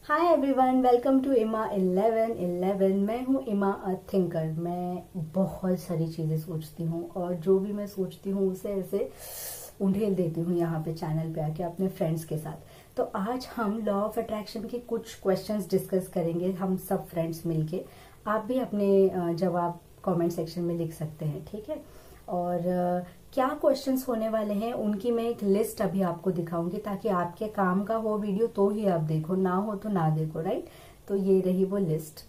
Hi everyone, welcome to इमा 1111। मैं हूँ इमा अ थिंकर। मैं बहुत सारी चीज़ें सोचती हूँ और जो भी मैं सोचती हूँ उसे ऐसे उंडेल देती हूँ यहाँ पे चैनल पे आके अपने फ्रेंड्स के साथ। तो आज हम लॉ ऑफ अट्रैक्शन के कुछ क्वेश्चंस डिस्कस करेंगे, हम सब फ्रेंड्स मिलके। आप भी अपने जवाब कमेंट सेक्शन में लिख सकते हैं, ठीक है। और क्या क्वेश्चंस होने वाले हैं उनकी मैं एक लिस्ट अभी आपको दिखाऊंगी, ताकि आपके काम का हो वीडियो तो ही आप देखो, ना हो तो ना देखो, राइट। तो ये रही वो लिस्ट।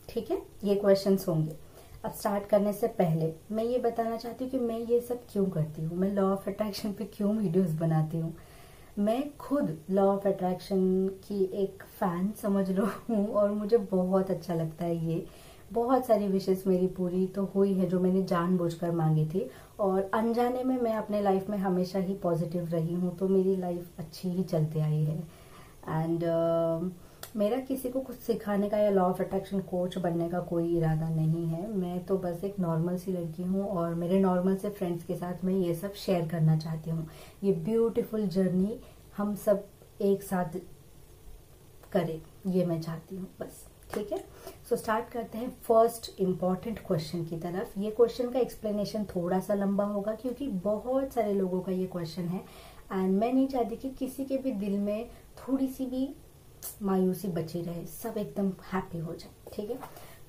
ठीक है, ये क्वेश्चंस होंगे। अब स्टार्ट करने से पहले मैं ये बताना चाहती हूँ कि मैं ये सब क्यों करती हूँ, मैं लॉ ऑफ अट्रैक्शन पे क्यों वीडियोस बनाती हूँ। मैं खुद लॉ ऑफ अट्रैक्शन की एक फैन समझ लो हूँ और मुझे बहुत अच्छा लगता है ये। बहुत सारी विशेष मेरी पूरी तो हुई है जो मैंने जानबूझकर मांगी थी, और अनजाने में मैं अपने लाइफ में हमेशा ही पॉजिटिव रही हूँ, तो मेरी लाइफ अच्छी ही चलती आई है। एंड मेरा किसी को कुछ सिखाने का या लॉ ऑफ अट्रैक्शन कोच बनने का कोई इरादा नहीं है। मैं तो बस एक नॉर्मल सी लड़की हूँ और मेरे नॉर्मल से फ्रेंड्स के साथ मैं ये सब शेयर करना चाहती हूँ। ये ब्यूटीफुल जर्नी हम सब एक साथ करें, ये मैं चाहती हूँ बस। ठीक है, सो स्टार्ट करते हैं फर्स्ट इम्पॉर्टेंट क्वेश्चन की तरफ। ये क्वेश्चन का एक्सप्लेनेशन थोड़ा सा लंबा होगा क्योंकि बहुत सारे लोगों का ये क्वेश्चन है, एंड मैं नहीं चाहती कि किसी के भी दिल में थोड़ी सी भी मायूसी बची रहे, सब एकदम हैप्पी हो जाए। ठीक है,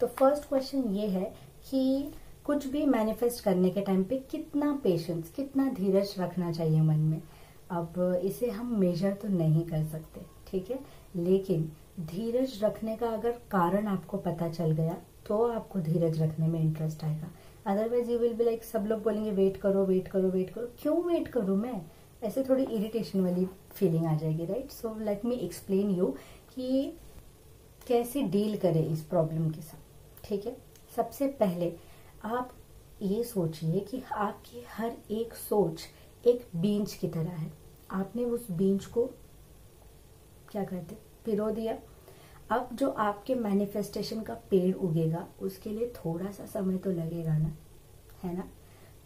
तो फर्स्ट क्वेश्चन ये है कि कुछ भी मैनिफेस्ट करने के टाइम पे कितना पेशेंस, कितना धीरज रखना चाहिए मन में। अब इसे हम मेजर तो नहीं कर सकते, ठीक है, लेकिन धीरज रखने का अगर कारण आपको पता चल गया तो आपको धीरज रखने में इंटरेस्ट आएगा। Otherwise you will be like, सब लोग बोलेंगे वेट करो वेट करो वेट करो, क्यों वेट करूं मैं, ऐसे थोड़ी इरिटेशन वाली फीलिंग आ जाएगी, right. So let me explain you कि कैसे डील करें इस प्रॉब्लम के साथ। ठीक है, सबसे पहले आप ये सोचिए कि आपकी हर एक सोच एक बीज की तरह है। आपने उस बीज को क्या कहते, पिरो दिया। अब जो आपके मैनिफेस्टेशन का पेड़ उगेगा उसके लिए थोड़ा सा समय तो लगेगा ना, है ना।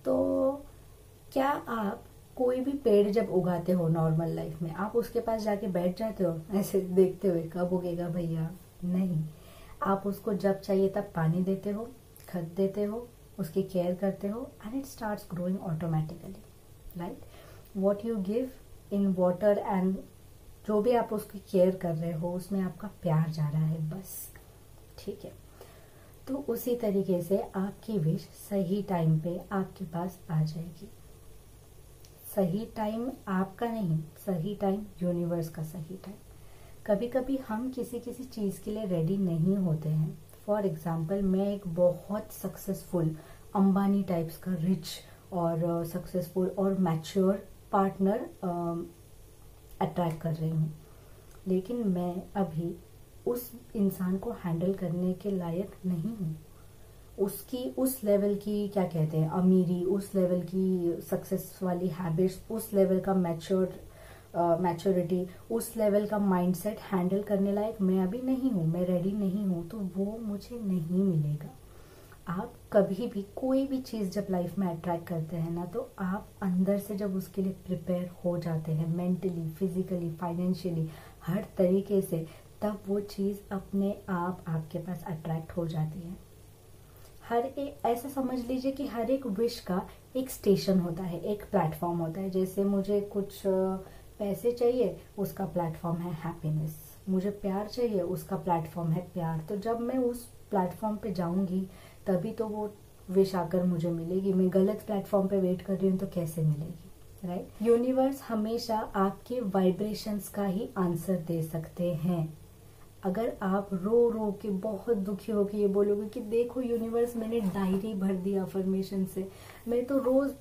तो क्या आप कोई भी पेड़ जब उगाते हो नॉर्मल लाइफ में, आप उसके पास जाके बैठ जाते हो ऐसे देखते हुए कब उगेगा भैया? नहीं, आप उसको जब चाहिए तब पानी देते हो, खाद देते हो, उसकी केयर करते हो, and it starts growing automatically, right. What you give in water, and जो भी आप उसकी केयर कर रहे हो उसमें आपका प्यार जा रहा है बस। ठीक है, तो उसी तरीके से आपकी विश सही टाइम पे आपके पास आ जाएगी। सही टाइम आपका नहीं, सही टाइम यूनिवर्स का सही टाइम। कभी कभी हम किसी किसी चीज़ के लिए रेडी नहीं होते हैं। फॉर एग्जाम्पल, मैं एक बहुत सक्सेसफुल अंबानी टाइप्स का रिच और सक्सेसफुल और मैच्योर पार्टनर अट्रैक्ट कर रही हूँ, लेकिन मैं अभी उस इंसान को हैंडल करने के लायक नहीं हूँ। उसकी उस लेवल की क्या कहते हैं अमीरी, उस लेवल की सक्सेस वाली हैबिट्स, उस लेवल का मैच्योरिटी, उस लेवल का माइंडसेट हैंडल करने लायक मैं अभी नहीं हूँ, मैं रेडी नहीं हूँ, तो वो मुझे नहीं मिलेगा। आप कभी भी कोई भी चीज़ जब लाइफ में अट्रैक्ट करते हैं ना, तो आप अंदर से जब उसके लिए प्रिपेयर हो जाते हैं, मेंटली, फिजिकली, फाइनेंशियली, हर तरीके से, तब वो चीज़ अपने आप आपके पास अट्रैक्ट हो जाती है। हर एक, ऐसा समझ लीजिए कि हर एक विश का एक स्टेशन होता है, एक प्लेटफॉर्म होता है। जैसे मुझे कुछ पैसे चाहिए, उसका प्लेटफॉर्म है हैप्पीनेस। मुझे प्यार चाहिए, उसका प्लेटफॉर्म है प्यार। तो जब मैं उस प्लेटफॉर्म पे जाऊंगी तभी तो वो विश आकर मुझे मिलेगी। मैं गलत प्लेटफॉर्म पे वेट कर रही हूँ तो कैसे मिलेगी, राइट। यूनिवर्स हमेशा आपके वाइब्रेशंस का ही आंसर दे सकते हैं। अगर आप रो रो के बहुत दुखी हो के ये बोलोगे कि देखो यूनिवर्स, मैंने डायरी भर दी अफर्मेशन से, मैं तो रोज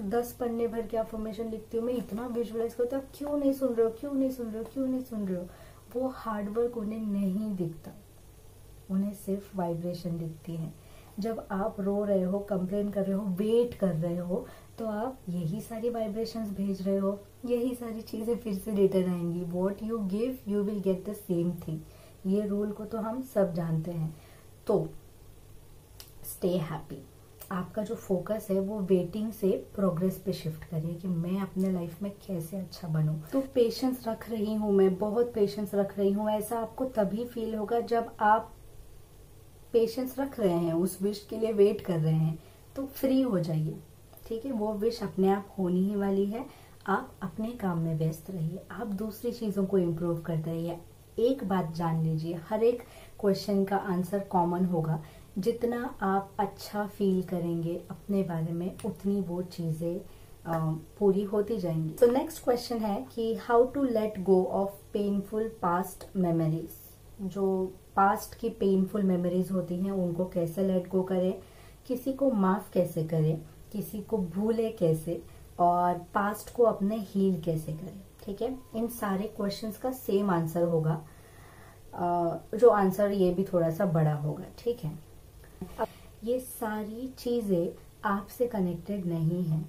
10 पन्ने भर के अफर्मेशन लिखती हूँ, मैं इतना विजुअलाइज करती हूँ, क्यों नहीं सुन रहे हो, क्यों नहीं सुन रहे हो, क्यों नहीं सुन रहे हो। वो हार्डवर्क उन्हें नहीं दिखता, उन्हें सिर्फ वाइब्रेशन दिखती है। जब आप रो रहे हो, कंप्लेन कर रहे हो, वेट कर रहे हो, तो आप यही सारी वाइब्रेशंस भेज रहे हो, यही सारी चीजें फिर से रिटर्न आएंगी। What you give you will get the same thing. ये रूल को तो हम सब जानते हैं। तो स्टे हैप्पी, आपका जो फोकस है वो वेटिंग से प्रोग्रेस पे शिफ्ट करिए कि मैं अपने लाइफ में कैसे अच्छा बनूं। तो पेशेंस रख रही हूँ, मैं बहुत पेशेंस रख रही हूँ, ऐसा आपको तभी फील होगा जब आप पेशेंस रख रहे हैं, उस विश के लिए वेट कर रहे हैं। तो फ्री हो जाइए, ठीक है। वो विश अपने आप होनी ही वाली है। आप अपने काम में व्यस्त रहिए, आप दूसरी चीजों को इम्प्रूव करते रहिए। एक बात जान लीजिए, हर एक क्वेश्चन का आंसर कॉमन होगा। जितना आप अच्छा फील करेंगे अपने बारे में, उतनी वो चीजें पूरी होती जाएंगी। तो नेक्स्ट क्वेश्चन है कि how to let go of painful past memories. जो पास्ट की पेनफुल मेमोरीज होती हैं उनको कैसे लेट गो करें, किसी को माफ कैसे करें, किसी को भूले कैसे, और पास्ट को अपने हील कैसे करें, ठीक है। इन सारे क्वेश्चंस का सेम आंसर होगा, जो आंसर ये भी थोड़ा सा बड़ा होगा, ठीक है। अब ये सारी चीजें आपसे कनेक्टेड नहीं है,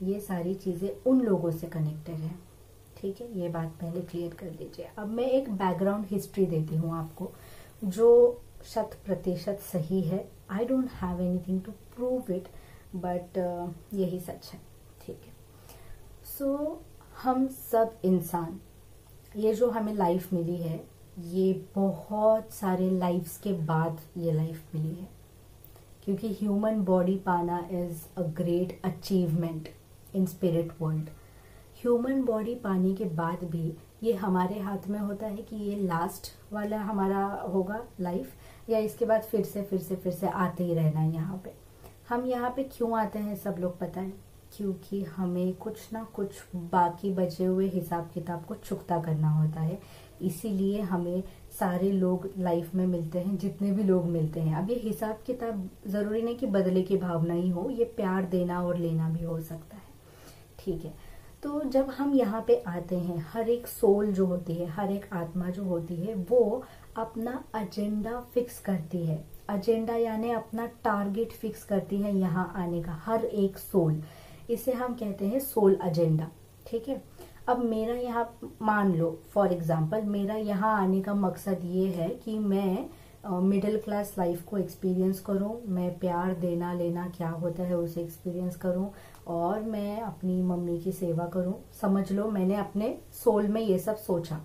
ये सारी चीजें उन लोगों से कनेक्टेड है, ठीक है। ये बात पहले क्लियर कर लीजिए। अब मैं एक बैकग्राउंड हिस्ट्री देती हूँ आपको, जो 100% सही है। I don't have anything to prove it, but यही सच है, ठीक है। सो हम सब इंसान, ये जो हमें लाइफ मिली है, ये बहुत सारे लाइफ्स के बाद ये लाइफ मिली है, क्योंकि ह्यूमन बॉडी पाना is a great achievement in spirit world. Human body पाने के बाद भी ये हमारे हाथ में होता है कि ये लास्ट वाला हमारा होगा लाइफ, या इसके बाद फिर से आते ही रहना है यहाँ पे। हम यहाँ पे क्यों आते हैं सब लोग पता है, क्योंकि हमें कुछ ना कुछ बाकी बचे हुए हिसाब किताब को चुकता करना होता है। इसीलिए हमें सारे लोग लाइफ में मिलते हैं, जितने भी लोग मिलते हैं। अब ये हिसाब किताब जरूरी नहीं कि बदले की भावना ही हो, ये प्यार देना और लेना भी हो सकता है, ठीक है। तो जब हम यहाँ पे आते हैं, हर एक सोल जो होती है, हर एक आत्मा जो होती है, वो अपना एजेंडा फिक्स करती है। एजेंडा यानी अपना टारगेट फिक्स करती है यहाँ आने का, हर एक सोल। इसे हम कहते हैं सोल एजेंडा, ठीक है। अब मेरा यहाँ मान लो फॉर एग्जाम्पल, मेरा यहाँ आने का मकसद ये है कि मैं मिडिल क्लास लाइफ को एक्सपीरियंस करूं, मैं प्यार देना लेना क्या होता है उसे एक्सपीरियंस करूं, और मैं अपनी मम्मी की सेवा करूं। समझ लो मैंने अपने सोल में ये सब सोचा।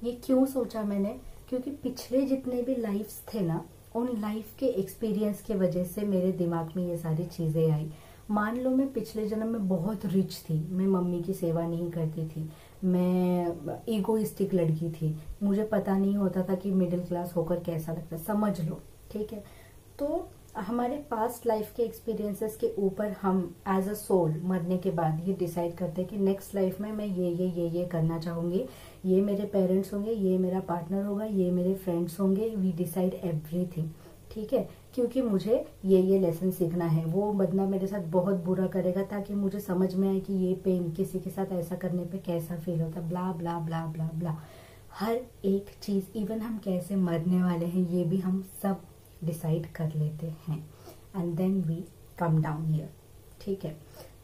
ये क्यों सोचा मैंने, क्योंकि पिछले जितने भी लाइफ्स थे ना, उन लाइफ के एक्सपीरियंस के वजह से मेरे दिमाग में ये सारी चीजें आई। मान लो मैं पिछले जन्म में बहुत रिच थी, मैं मम्मी की सेवा नहीं करती थी, मैं ईगोइस्टिक लड़की थी, मुझे पता नहीं होता था कि मिडिल क्लास होकर कैसा लगता है, समझ लो, ठीक है। तो हमारे पास्ट लाइफ के एक्सपीरियंसेस के ऊपर हम एज अ सोल मरने के बाद ये डिसाइड करते हैं कि नेक्स्ट लाइफ में मैं ये करना चाहूंगी, ये मेरे पेरेंट्स होंगे, ये मेरा पार्टनर होगा, ये मेरे फ्रेंड्स होंगे। वी डिसाइड एवरीथिंग, ठीक है, क्योंकि मुझे ये लेसन सीखना है। वो बंदा मेरे साथ बहुत बुरा करेगा ताकि मुझे समझ में आए कि ये पेन किसी के साथ ऐसा करने पे कैसा फील होता है, ब्ला ब्ला ब्ला ब्ला ब्ला। हर एक चीज, इवन हम कैसे मरने वाले हैं ये भी हम सब डिसाइड कर लेते हैं, and then we come down here, ठीक है।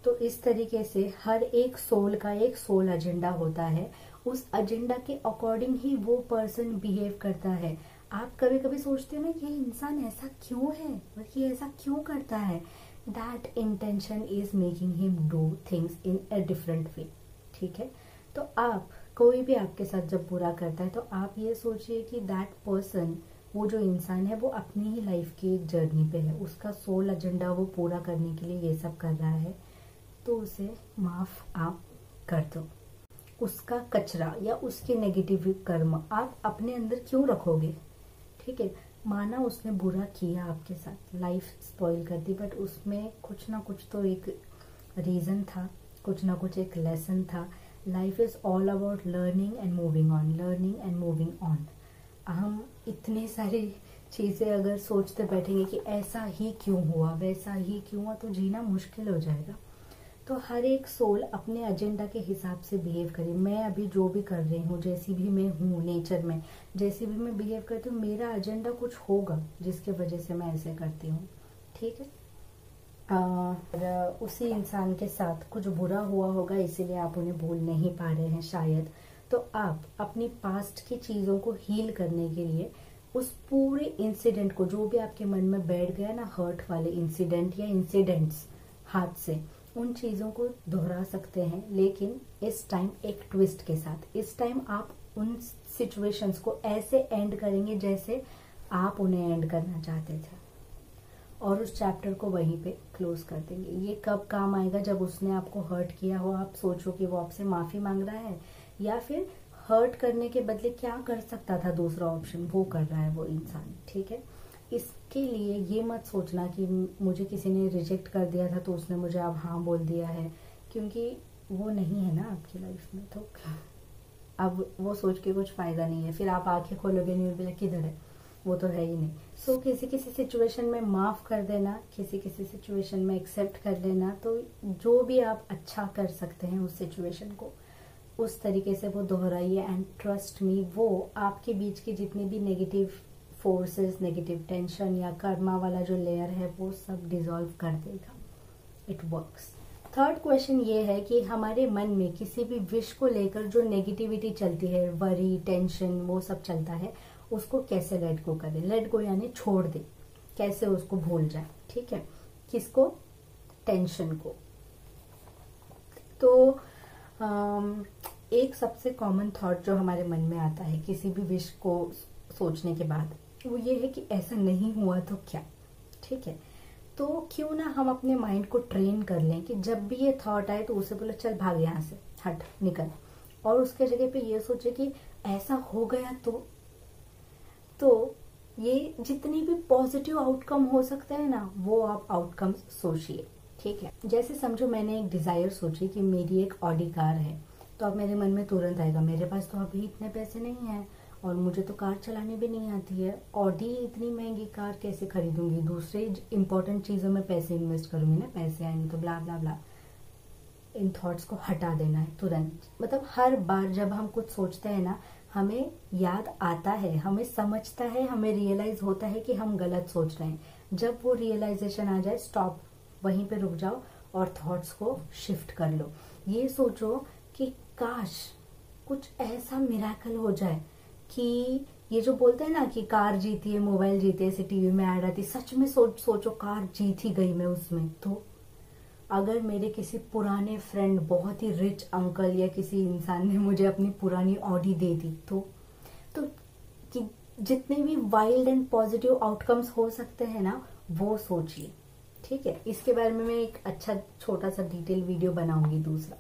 तो इस तरीके से हर एक सोल का एक सोल एजेंडा होता है, उस एजेंडा के अकॉर्डिंग ही वो पर्सन बिहेव करता है। आप कभी कभी सोचते हो ना ये इंसान ऐसा क्यों है और ये ऐसा क्यों करता है, that intention is making him do things in a different way, ठीक है। तो आप कोई भी आपके साथ जब बुरा करता है तो आप ये सोचिए कि दैट पर्सन, वो जो इंसान है, वो अपनी ही लाइफ की एक जर्नी पे है, उसका सोल एजेंडा वो पूरा करने के लिए ये सब कर रहा है, तो उसे माफ आप कर दो। उसका कचरा या उसके नेगेटिव कर्म आप अपने अंदर क्यों रखोगे, ठीक है। माना उसने बुरा किया आपके साथ, लाइफ स्पॉइल कर दी, बट उसमें कुछ ना कुछ तो एक रीजन था, कुछ ना कुछ एक लेसन था। Life is all about learning and moving on, learning and moving on. हम इतनी सारी चीजें अगर सोचते बैठेंगे कि ऐसा ही क्यों हुआ, वैसा ही क्यों हुआ, तो जीना मुश्किल हो जाएगा। तो हर एक सोल अपने एजेंडा के हिसाब से बिहेव करे। मैं अभी जो भी कर रही हूँ, जैसी भी मैं हूँ नेचर में, जैसी भी मैं बिहेव करती हूँ, मेरा एजेंडा कुछ होगा जिसके वजह से मैं ऐसे करती हूँ, ठीक है। उसी इंसान के साथ कुछ बुरा हुआ होगा, इसीलिए आप उन्हें भूल नहीं पा रहे हैं शायद। तो आप अपनी पास्ट की चीजों को हील करने के लिए उस पूरे इंसिडेंट को, जो भी आपके मन में बैठ गया ना, हर्ट वाले इंसिडेंट या इंसिडेंट्स हाथ से, उन चीजों को दोहरा सकते हैं, लेकिन इस टाइम एक ट्विस्ट के साथ। इस टाइम आप उन सिचुएशंस को ऐसे एंड करेंगे जैसे आप उन्हें एंड करना चाहते थे, और उस चैप्टर को वहीं पे क्लोज कर देंगे। ये कब काम आएगा? जब उसने आपको हर्ट किया हो, आप सोचो कि वो आपसे माफी मांग रहा है, या फिर हर्ट करने के बदले क्या कर सकता था दूसरा ऑप्शन, वो कर रहा है वो इंसान। ठीक है, इसके लिए ये मत सोचना कि मुझे किसी ने रिजेक्ट कर दिया था तो उसने मुझे अब हाँ बोल दिया है, क्योंकि वो नहीं है ना आपकी लाइफ में। तो अब वो सोच के कुछ फायदा नहीं है, फिर आप आंखें खोलोगे नहीं, बोले किधर है, वो तो है ही नहीं। सो किसी किसी सिचुएशन में माफ कर देना, किसी किसी सिचुएशन में एक्सेप्ट कर लेना। तो जो भी आप अच्छा कर सकते हैं उस सिचुएशन को उस तरीके से वो दोहराइए, एंड ट्रस्ट मी, वो आपके बीच की जितनी भी नेगेटिव फोर्सेस, नेगेटिव टेंशन या कर्मा वाला जो लेयर है, वो सब डिसॉल्व कर देगा। It works. थर्ड क्वेश्चन ये है कि हमारे मन में किसी भी विश को लेकर जो नेगेटिविटी चलती है, वरी, टेंशन, वो सब चलता है, उसको कैसे लेट गो करें। लेट गो यानी छोड़ दे, कैसे उसको भूल जाए। ठीक है, किसको? टेंशन को। तो एक सबसे कॉमन थॉट जो हमारे मन में आता है किसी भी विश को सोचने के बाद, वो ये है कि ऐसा नहीं हुआ तो क्या। ठीक है, तो क्यों ना हम अपने माइंड को ट्रेन कर लें कि जब भी ये थॉट आए तो उसे बोले चल भाग यहाँ से, हट, निकल, और उसके जगह पे ये सोचे कि ऐसा हो गया तो ये जितनी भी पॉजिटिव आउटकम हो सकते हैं ना, वो आप आउटकम सोचिए। ठीक है, जैसे समझो मैंने एक डिजायर सोची कि मेरी एक ऑडी कार है, तो अब मेरे मन में तुरंत आएगा मेरे पास तो अभी इतने पैसे नहीं है, और मुझे तो कार चलाने भी नहीं आती है, ऑडी इतनी महंगी कार कैसे खरीदूंगी, दूसरे इंपॉर्टेंट चीजों में पैसे इन्वेस्ट करूंगी ना, पैसे आएंगे तो ब्ला ब्ला ब्ला। इन थॉट्स को हटा देना है तुरंत। मतलब हर बार जब हम कुछ सोचते हैं ना, हमें याद आता है, हमें समझता है, हमें रियलाइज होता है कि हम गलत सोच रहे हैं। जब वो रियलाइजेशन आ जाए, स्टॉप, वहीं पे रुक जाओ और थॉट्स को शिफ्ट कर लो। ये सोचो कि काश कुछ ऐसा मिराकल हो जाए कि ये जो बोलते हैं ना कि कार जीती है, मोबाइल जीती है, ऐसे टीवी में ऐड आती, सच में सोचो कार जीत ही गई मैं उसमें। तो अगर मेरे किसी पुराने फ्रेंड, बहुत ही रिच अंकल या किसी इंसान ने मुझे अपनी पुरानी ऑडी दे दी, तो कि जितने भी वाइल्ड एंड पॉजिटिव आउटकम्स हो सकते हैं ना, वो सोचिए। ठीक है, इसके बारे में मैं एक अच्छा छोटा सा डिटेल वीडियो बनाऊंगी। दूसरा,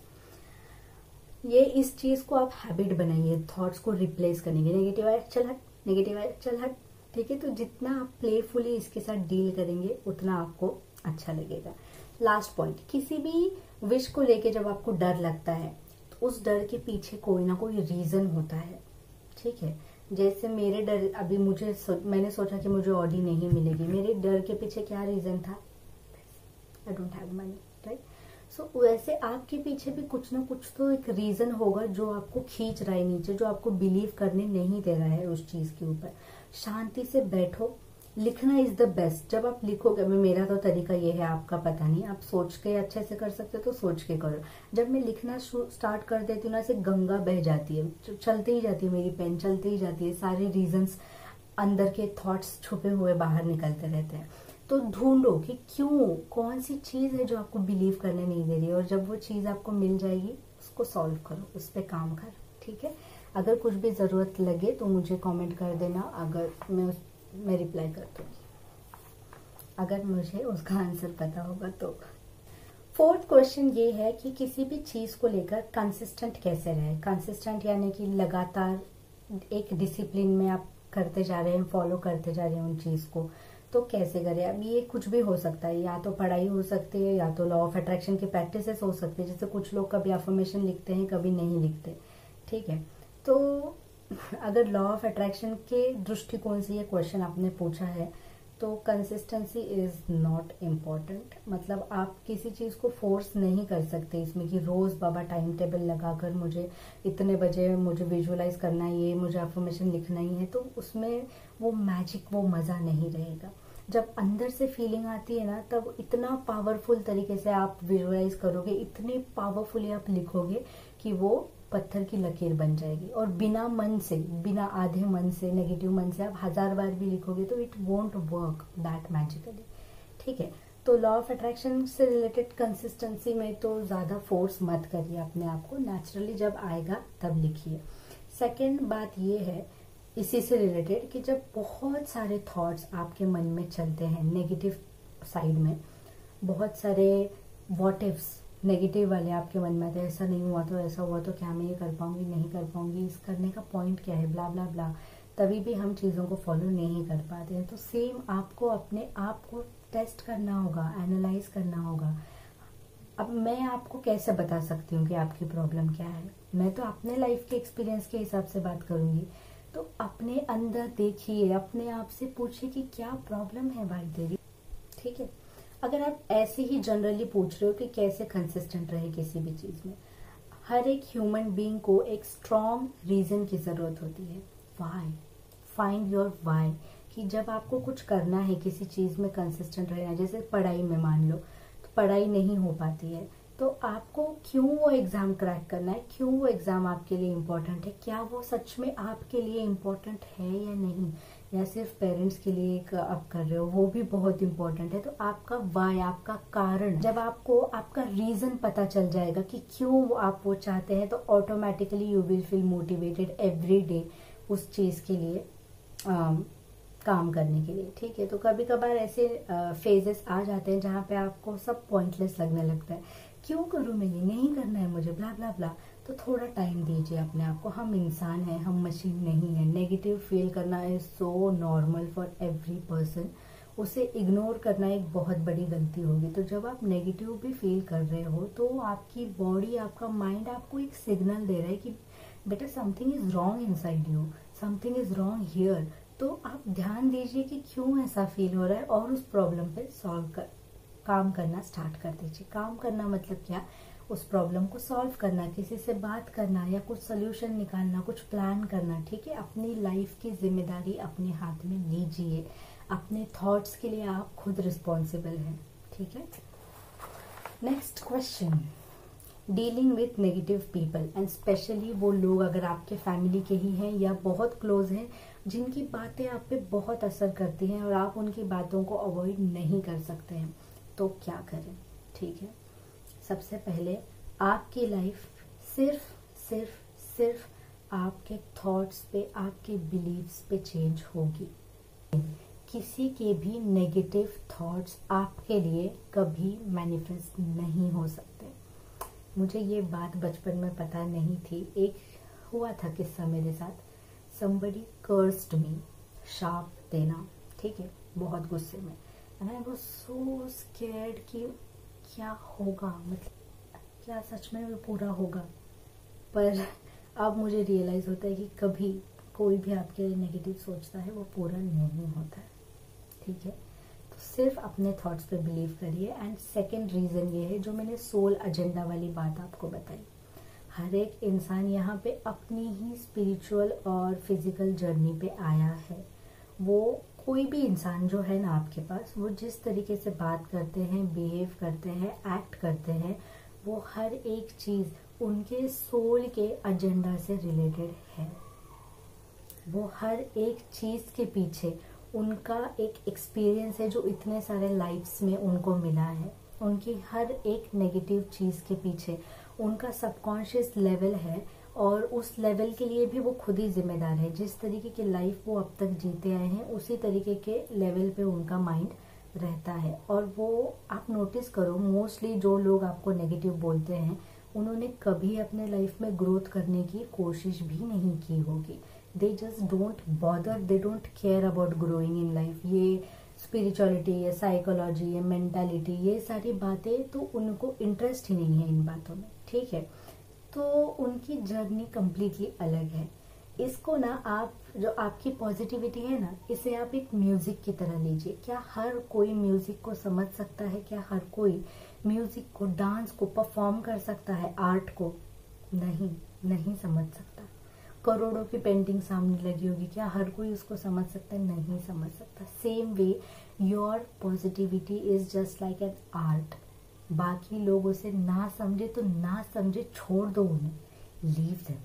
ये इस चीज को आप हैबिट बनाइए, थॉट्स को रिप्लेस करने की। नेगेटिव आया चल हट, नेगेटिव आया चल हट। ठीक है, तो जितना आप प्लेफुली इसके साथ डील करेंगे उतना आपको अच्छा लगेगा। लास्ट पॉइंट, किसी भी विश को लेके जब आपको डर लगता है तो उस डर के पीछे कोई ना कोई रीजन होता है। ठीक है, जैसे मेरे डर, अभी मैंने सोचा कि मुझे ऑडी नहीं मिलेगी, मेरे डर के पीछे क्या रीजन था? I don't have money, right? So वैसे आपके पीछे भी कुछ ना कुछ तो एक रीजन होगा जो आपको खींच रहा है नीचे, जो आपको बिलीव करने नहीं दे रहा है उस चीज के ऊपर। शांति से बैठो, लिखना इज द बेस्ट। जब आप लिखोगे, मेरा तो तरीका ये है, आपका पता नहीं, आप सोच के अच्छे से कर सकते हो तो सोच के करो। जब मैं लिखना स्टार्ट कर देती हूँ ना, से गंगा बह जाती है, चलती ही जाती है मेरी पेन, चलती ही जाती है, सारे रीजंस, अंदर के थॉट्स छुपे हुए बाहर निकलते रहते हैं। तो ढूंढो कि क्यों, कौन सी चीज है जो आपको बिलीव करने नहीं दे रही है, और जब वो चीज आपको मिल जाएगी उसको सॉल्व करो, उस पर काम करो। ठीक है, अगर कुछ भी जरूरत लगे तो मुझे कमेंट कर देना, अगर मैं रिप्लाई कर दूंगी, अगर मुझे उसका आंसर पता होगा तो। फोर्थ क्वेश्चन ये है कि किसी भी चीज को लेकर कंसिस्टेंट कैसे रहे। कंसिस्टेंट यानी कि लगातार एक डिसिप्लिन में आप करते जा रहे हैं, फॉलो करते जा रहे हैं उन चीज को, तो कैसे करें। अब ये कुछ भी हो सकता है, या तो पढ़ाई हो सकती है, या तो लॉ ऑफ अट्रैक्शन की प्रैक्टिसेस हो सकती है। जैसे कुछ लोग कभी अफर्मेशन लिखते हैं, कभी नहीं लिखते। ठीक है, तो अगर लॉ ऑफ अट्रैक्शन के दृष्टिकोण से ये क्वेश्चन आपने पूछा है, तो कंसिस्टेंसी इज नॉट इम्पॉर्टेंट। मतलब आप किसी चीज को फोर्स नहीं कर सकते इसमें कि रोज बाबा टाइम टेबल लगाकर मुझे इतने बजे मुझे विजुअलाइज करना है, ये मुझे अफर्मेशन लिखना ही है, तो उसमें वो मैजिक, वो मजा नहीं रहेगा। जब अंदर से फीलिंग आती है ना, तब इतना पावरफुल तरीके से आप विजुअलाइज करोगे, इतने पावरफुली आप लिखोगे कि वो पत्थर की लकीर बन जाएगी। और बिना मन से, बिना आधे मन से, नेगेटिव मन से आप 1000 बार भी लिखोगे तो it won't work that magically. ठीक है, तो लॉ ऑफ अट्रैक्शन से रिलेटेड कंसिस्टेंसी में तो ज़्यादा फोर्स मत करिए अपने आप को, नेचुरली जब आएगा तब लिखिए। सेकेंड बात ये है इसी से रिलेटेड कि जब बहुत सारे थॉट्स आपके मन में चलते हैं नेगेटिव साइड में, बहुत सारे व्हाट इफ्स नेगेटिव वाले आपके मन में आते हैं, ऐसा नहीं हुआ तो ऐसा हुआ तो क्या मैं ये कर पाऊंगी, नहीं कर पाऊंगी, इस करने का पॉइंट क्या है, ब्ला ब्ला ब्ला, तभी भी हम चीज़ों को फॉलो नहीं कर पाते हैं। तो सेम आपको अपने आप को टेस्ट करना होगा, एनालाइज करना होगा। अब मैं आपको कैसे बता सकती हूँ कि आपकी प्रॉब्लम क्या है, मैं तो अपने लाइफ के एक्सपीरियंस के हिसाब से बात करूंगी। तो अपने अंदर देखिए, अपने आप से पूछिए कि क्या प्रॉब्लम है भाई तेरी। ठीक है, अगर आप ऐसे ही जनरली पूछ रहे हो कि कैसे कंसिस्टेंट रहे किसी भी चीज में, हर एक ह्यूमन बीइंग को एक स्ट्रॉन्ग रीजन की जरूरत होती है। व्हाई, फाइंड योर व्हाई, कि जब आपको कुछ करना है, किसी चीज में कंसिस्टेंट रहना है, जैसे पढ़ाई में मान लो तो पढ़ाई नहीं हो पाती है, तो आपको क्यों वो एग्जाम क्रैक करना है, क्यों वो एग्जाम आपके लिए इम्पोर्टेंट है, क्या वो सच में आपके लिए इम्पोर्टेंट है या नहीं, या सिर्फ पेरेंट्स के लिए एक आप कर रहे हो, वो भी बहुत इम्पोर्टेंट है। तो आपका वाई, आपका कारण, जब आपको आपका रीजन पता चल जाएगा कि क्यों आप वो चाहते हैं, तो automatically you will feel motivated every day उस चीज के लिए काम करने के लिए। ठीक है, तो कभी कभार ऐसे फेजेस आ जाते हैं जहाँ पे आपको सब पॉइंटलेस लगने लगता है, क्यों करूँ मैं ये, नहीं करना है मुझे, ब्ला ब्ला ब्ला। तो थोड़ा टाइम दीजिए अपने आप को, हम इंसान हैं, हम मशीन नहीं है। नेगेटिव फील करना is so normal for every person, उसे इग्नोर करना एक बहुत बड़ी गलती होगी। तो जब आप नेगेटिव भी फील कर रहे हो तो आपकी बॉडी, आपका माइंड आपको एक सिग्नल दे रहा है कि बेटा something is wrong inside you, something is wrong here. तो आप ध्यान दीजिए कि क्यों ऐसा फील हो रहा है और उस प्रॉब्लम पे काम करना स्टार्ट कर दीजिए। काम करना मतलब क्या, उस प्रॉब्लम को सॉल्व करना, किसी से बात करना या कुछ सोल्यूशन निकालना, कुछ प्लान करना। ठीक है, अपनी लाइफ की जिम्मेदारी अपने हाथ में लीजिए, अपने थॉट्स के लिए आप खुद रिस्पॉन्सिबल हैं। ठीक है, next question, dealing with negative people and specially वो लोग अगर आपके फैमिली के ही हैं या बहुत क्लोज हैं, जिनकी बातें आप पे बहुत असर करती हैं और आप उनकी बातों को अवॉइड नहीं कर सकते हैं, तो क्या करें। ठीक है, सबसे पहले आपकी लाइफ सिर्फ सिर्फ सिर्फ आपके थॉट्स पे, आपके बिलीव्स पे चेंज होगी। किसी के भी नेगेटिव थॉट्स आपके लिए कभी मैनिफेस्ट नहीं हो सकते। मुझे ये बात बचपन में पता नहीं थी, एक हुआ था किस्सा मेरे साथ, somebody cursed me, शाप देना। ठीक है, बहुत गुस्से में, and I was so scared कि क्या होगा, मतलब क्या सच में वो पूरा होगा। पर अब मुझे रियलाइज होता है कि कभी कोई भी आपके लिए नेगेटिव सोचता है वो पूरा नहीं होता है। ठीक है, तो सिर्फ अपने थॉट्स पे बिलीव करिए। एंड सेकंड रीजन ये है जो मैंने सोल एजेंडा वाली बात आपको बताई, हर एक इंसान यहाँ पे अपनी ही स्पिरिचुअल और फिजिकल जर्नी पे आया है। वो कोई भी इंसान जो है ना आपके पास, वो जिस तरीके से बात करते हैं, बिहेव करते हैं, एक्ट करते हैं, वो हर एक चीज उनके सोल के एजेंडा से रिलेटेड है। वो हर एक चीज के पीछे उनका एक एक्सपीरियंस है जो इतने सारे लाइफ्स में उनको मिला है। उनकी हर एक नेगेटिव चीज के पीछे उनका सबकॉन्शियस लेवल है और उस लेवल के लिए भी वो खुद ही जिम्मेदार है। जिस तरीके की लाइफ वो अब तक जीते आए हैं उसी तरीके के लेवल पे उनका माइंड रहता है। और वो आप नोटिस करो, मोस्टली जो लोग आपको नेगेटिव बोलते हैं उन्होंने कभी अपने लाइफ में ग्रोथ करने की कोशिश भी नहीं की होगी। They just don't bother, they don't care about growing in life. ये स्पिरिचुअलिटी, ये साइकोलॉजी, ये मेंटालिटी, ये सारी बातें तो उनको इंटरेस्ट ही नहीं है इन बातों में। ठीक है, तो उनकी जर्नी कम्प्लीटली अलग है। इसको ना आप, जो आपकी पॉजिटिविटी है ना, इसे आप एक म्यूजिक की तरह लीजिए। क्या हर कोई म्यूजिक को समझ सकता है? क्या हर कोई म्यूजिक को, डांस को परफॉर्म कर सकता है? आर्ट को नहीं समझ सकता। करोड़ों की पेंटिंग सामने लगी होगी, क्या हर कोई उसको समझ सकता है? नहीं समझ सकता। Same way your positivity is just like an art. बाकी लोग उसे ना समझे तो ना समझे, छोड़ दो उन्हें। लीव देम,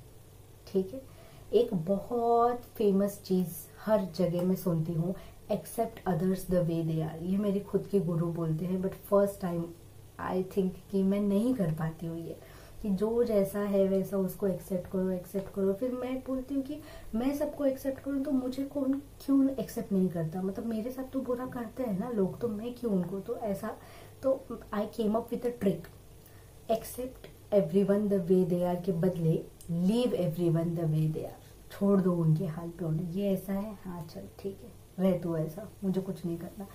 ठीक है। एक बहुत फेमस चीज हर जगह में सुनती हूँ, except others the way they are. ये मेरे खुद के गुरु बोलते हैं, but first time I think कि मैं नहीं कर पाती हूँ ये, कि जो जैसा है वैसा उसको एक्सेप्ट करो, एक्सेप्ट करो। फिर मैं बोलती हूँ कि मैं सबको एक्सेप्ट करूँ तो मुझे कौन क्यों एक्सेप्ट नहीं करता, मतलब मेरे साथ तो बुरा करते हैं ना लोग, तो मैं क्यों उनको, तो ऐसा। तो I came up with a trick, except everyone the way they are के बदले leave everyone the way they are, छोड़ दो उनके हाल पे होने। ये ऐसा है, हाँ चल ठीक है, रह तू ऐसा, मुझे कुछ नहीं करना।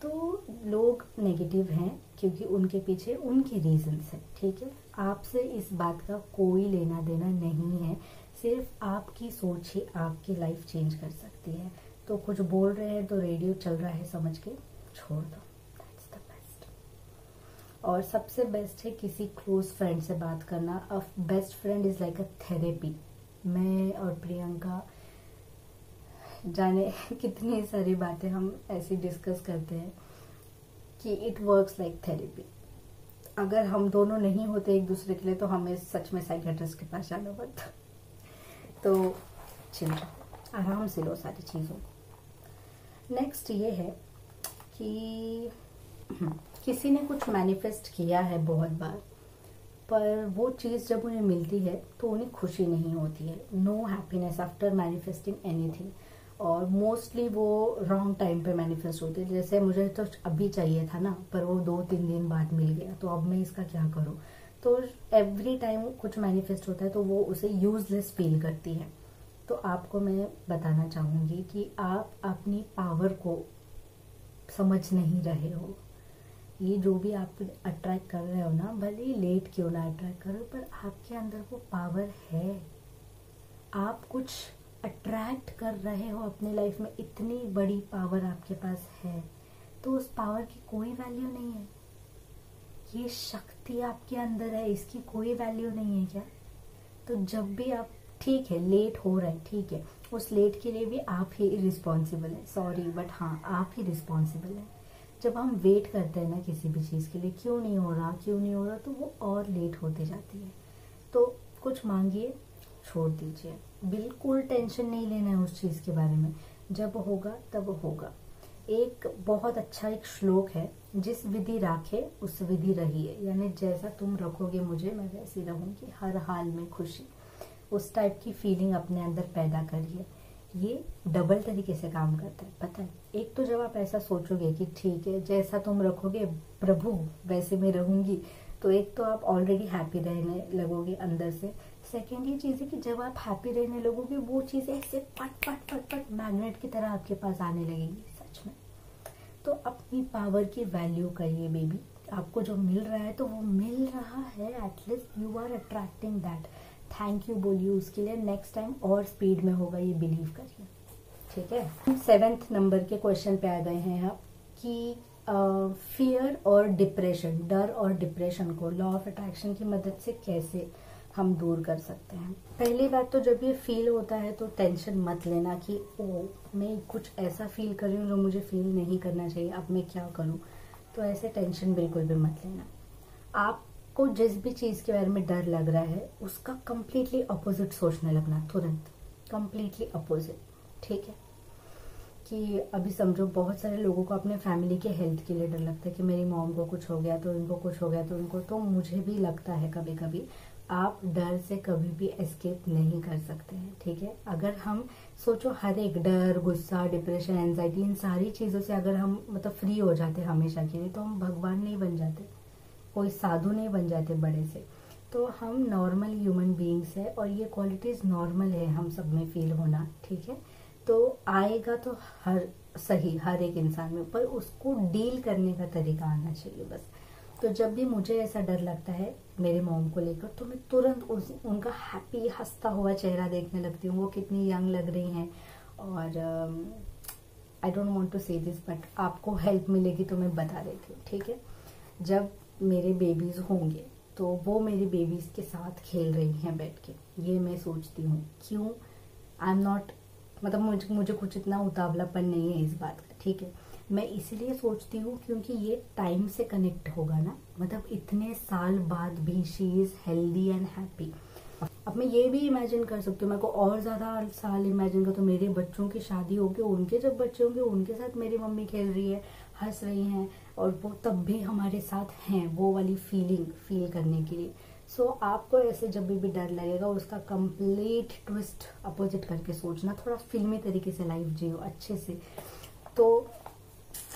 तो लोग नेगेटिव हैं क्योंकि उनके पीछे उनके रीजंस हैं, ठीक है। आपसे इस बात का कोई लेना देना नहीं है, सिर्फ आपकी सोच ही आपकी लाइफ चेंज कर सकती है। तो कुछ बोल रहे हैं तो रेडियो चल रहा है समझ के छोड़ दो, दैट्स द बेस्ट। और सबसे बेस्ट है किसी क्लोज फ्रेंड से बात करना। A best friend is like a therapy. मैं और प्रियंका जाने कितनी सारी बातें हम ऐसी डिस्कस करते हैं कि इट वर्क्स लाइक थेरेपी। अगर हम दोनों नहीं होते एक दूसरे के लिए तो हमें सच में साइकियाट्रिस्ट के पास जाना पड़ता। तो चिल आराम से लो सारी चीज़ों को। नेक्स्ट ये है कि किसी ने कुछ मैनिफेस्ट किया है बहुत बार, पर वो चीज़ जब उन्हें मिलती है तो उन्हें खुशी नहीं होती है। No happiness after manifesting anything. और मोस्टली वो रॉन्ग टाइम पे मैनिफेस्ट होते हैं। जैसे मुझे तो अभी चाहिए था ना, पर वो 2-3 दिन बाद मिल गया, तो अब मैं इसका क्या करूँ। तो एवरी टाइम कुछ मैनिफेस्ट होता है तो वो उसे यूजलेस फील करती है। तो आपको मैं बताना चाहूँगी कि आप अपनी पावर को समझ नहीं रहे हो। ये जो भी आप अट्रैक्ट कर रहे हो ना, भले ही लेट क्यों ना अट्रैक्ट करो, पर आपके अंदर वो पावर है। आप कुछ अट्रैक्ट कर रहे हो अपनी लाइफ में, इतनी बड़ी पावर आपके पास है, तो उस पावर की कोई वैल्यू नहीं है। ये शक्ति आपके अंदर है, इसकी कोई वैल्यू नहीं है क्या। तो जब भी आप, ठीक है लेट हो रहा है, ठीक है, उस लेट के लिए भी आप ही रिस्पॉन्सिबल है, सॉरी बट हाँ आप ही रिस्पॉन्सिबल है। जब हम वेट करते हैं ना किसी भी चीज़ के लिए, क्यों नहीं हो रहा क्यों नहीं हो रहा, तो वो और लेट होते जाती है। तो कुछ मांगिए, छोड़ दीजिए, बिल्कुल टेंशन नहीं लेना है उस चीज़ के बारे में। जब होगा तब होगा। एक बहुत अच्छा एक श्लोक है, जिस विधि राखे उस विधि रहिए, यानी जैसा तुम रखोगे मुझे मैं वैसी रहूंगी, हर हाल में खुशी। उस टाइप की फीलिंग अपने अंदर पैदा करिए। ये डबल तरीके से काम करता है, पता है। एक तो जब आप ऐसा सोचोगे कि ठीक है जैसा तुम रखोगे प्रभु वैसे मैं रहूंगी, तो एक तो आप ऑलरेडी हैप्पी रहने लगोगे अंदर से। सेकेंड ये चीज़ है कि जब आप हैप्पी रहने लगोगे वो चीज़ ऐसे पट पट पट पट मैग्नेट की तरह आपके पास आने लगेगी, सच में। तो अपनी पावर की वैल्यू करिए बेबी। आपको जो मिल रहा है तो वो मिल रहा है, at least you are attracting that. Thank you बोलिए उसके लिए, नेक्स्ट टाइम और स्पीड में होगा, ये बिलीव करिए, ठीक है। 7th नंबर के क्वेश्चन पे आ गए हैं आप कि फियर और डिप्रेशन, डर और डिप्रेशन को लॉ ऑफ अट्रैक्शन की मदद से कैसे हम दूर कर सकते हैं। पहली बात तो जब ये फील होता है तो टेंशन मत लेना कि ओ मैं कुछ ऐसा फील कर रही हूँ जो मुझे फील नहीं करना चाहिए, अब मैं क्या करूँ। तो ऐसे टेंशन बिल्कुल भी मत लेना। आपको जिस भी चीज़ के बारे में डर लग रहा है उसका कंप्लीटली अपोजिट सोचने लगना, तुरंत कंप्लीटली अपोजिट, ठीक है। कि अभी समझो बहुत सारे लोगों को अपने फैमिली के हेल्थ के लिए डर लगता है कि मेरी मॉम को कुछ हो गया तो इनको कुछ हो गया तो इनको, तो मुझे भी लगता है कभी कभी। आप डर से कभी भी एस्केप नहीं कर सकते हैं, ठीक है। अगर हम सोचो हर एक डर, गुस्सा, डिप्रेशन, एंजाइटी, इन सारी चीज़ों से अगर हम मतलब फ्री हो जाते हमेशा के लिए, तो हम भगवान नहीं बन जाते, कोई साधु नहीं बन जाते बड़े से। तो हम नॉर्मल ह्यूमन बीइंग्स है और ये क्वालिटीज़ नॉर्मल है हम सब में फील होना, ठीक है। तो आएगा तो हर एक इंसान में, पर उसको डील करने का तरीका आना चाहिए बस। तो जब भी मुझे ऐसा डर लगता है मेरे मॉम को लेकर, तो मैं तुरंत उनका हैप्पी हंसता हुआ चेहरा देखने लगती हूँ, वो कितनी यंग लग रही हैं। और आई डोंट वांट टू से दिस, बट आपको हेल्प मिलेगी तो मैं बता देती हूँ, ठीक है। जब मेरे बेबीज होंगे तो वो मेरी बेबीज के साथ खेल रही हैं बैठ के, ये मैं सोचती हूँ। क्यों? आई एम नॉट, मतलब मुझे कुछ इतना उतावलापन नहीं है इस बात का, ठीक है। मैं इसलिए सोचती हूँ क्योंकि ये टाइम से कनेक्ट होगा ना, मतलब इतने साल बाद भी she is healthy and happy. अब मैं ये भी इमेजिन कर सकती हूँ, मैं को और ज्यादा साल इमेजिन कर, तो मेरे बच्चों की शादी होगी, उनके जब बच्चे होंगे उनके साथ मेरी मम्मी खेल रही है, हंस रही हैं, और वो तब भी हमारे साथ हैं, वो वाली फीलिंग फील करने के लिए। सो आपको ऐसे जब भी डर लगेगा उसका कंप्लीट ट्विस्ट अपोजिट करके सोचना, थोड़ा फिल्मी तरीके से लाइफ जियो अच्छे से, तो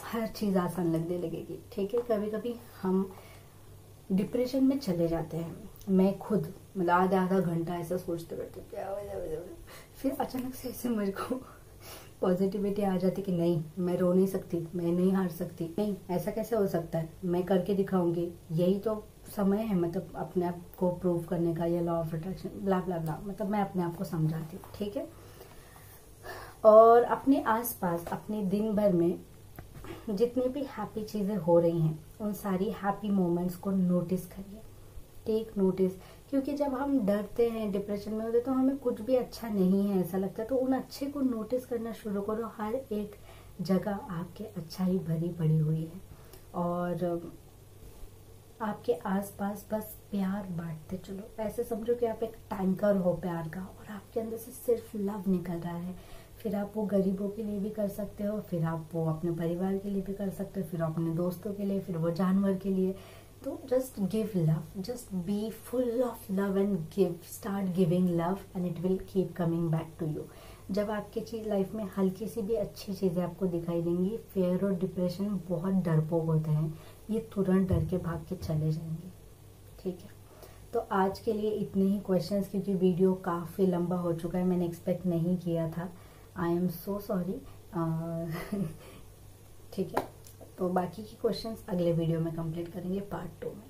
हर चीज़ आसान लगने लगेगी। ठीक है, कभी कभी हम डिप्रेशन में चले जाते हैं, मैं खुद मतलब आधा आधा घंटा ऐसा सोचते रहती हूँ क्या हो जाए, फिर अचानक से ऐसे मेरे को पॉजिटिविटी आ जाती कि नहीं, मैं रो नहीं सकती, मैं नहीं हार सकती, नहीं ऐसा कैसे हो सकता है, मैं करके दिखाऊंगी, यही तो समय है मतलब अपने आप को प्रूव करने का, या लॉ ऑफ अट्रैक्शन ब्ला ब्ला ब्ला, मतलब मैं अपने आप को समझाती हूँ। ठीक है, और अपने आसपास अपने दिन भर में जितनी भी हैप्पी चीज़ें हो रही हैं उन सारी हैप्पी मोमेंट्स को नोटिस करिए, टेक नोटिस। क्योंकि जब हम डरते हैं, डिप्रेशन में होते, तो हमें कुछ भी अच्छा नहीं है ऐसा लगता है, तो उन अच्छे को नोटिस करना शुरू करो। हर एक जगह आपके अच्छाई भरी पड़ी हुई है, और आपके आसपास बस प्यार बांटते चलो। ऐसे समझो कि आप एक टैंकर हो प्यार का, और आपके अंदर से सिर्फ लव निकल रहा है। फिर आप वो गरीबों के लिए भी कर सकते हो, फिर आप वो अपने परिवार के लिए भी कर सकते हो, फिर अपने दोस्तों के लिए, फिर वो जानवर के लिए। तो just give love, just be full of love and give, start giving love and it will keep coming back to you. जब आपकी चीज लाइफ में हल्की सी भी अच्छी चीजें आपको दिखाई देंगी, फेयर और डिप्रेशन बहुत डरपोक होते हैं, ये तुरंत डर के भाग के चले जाएंगे। ठीक है, तो आज के लिए इतने ही क्वेश्चंस, क्योंकि वीडियो काफ़ी लंबा हो चुका है, मैंने एक्सपेक्ट नहीं किया था, आई एम सो सॉरी। ठीक है, तो बाकी की क्वेश्चंस अगले वीडियो में कंप्लीट करेंगे पार्ट 2 में।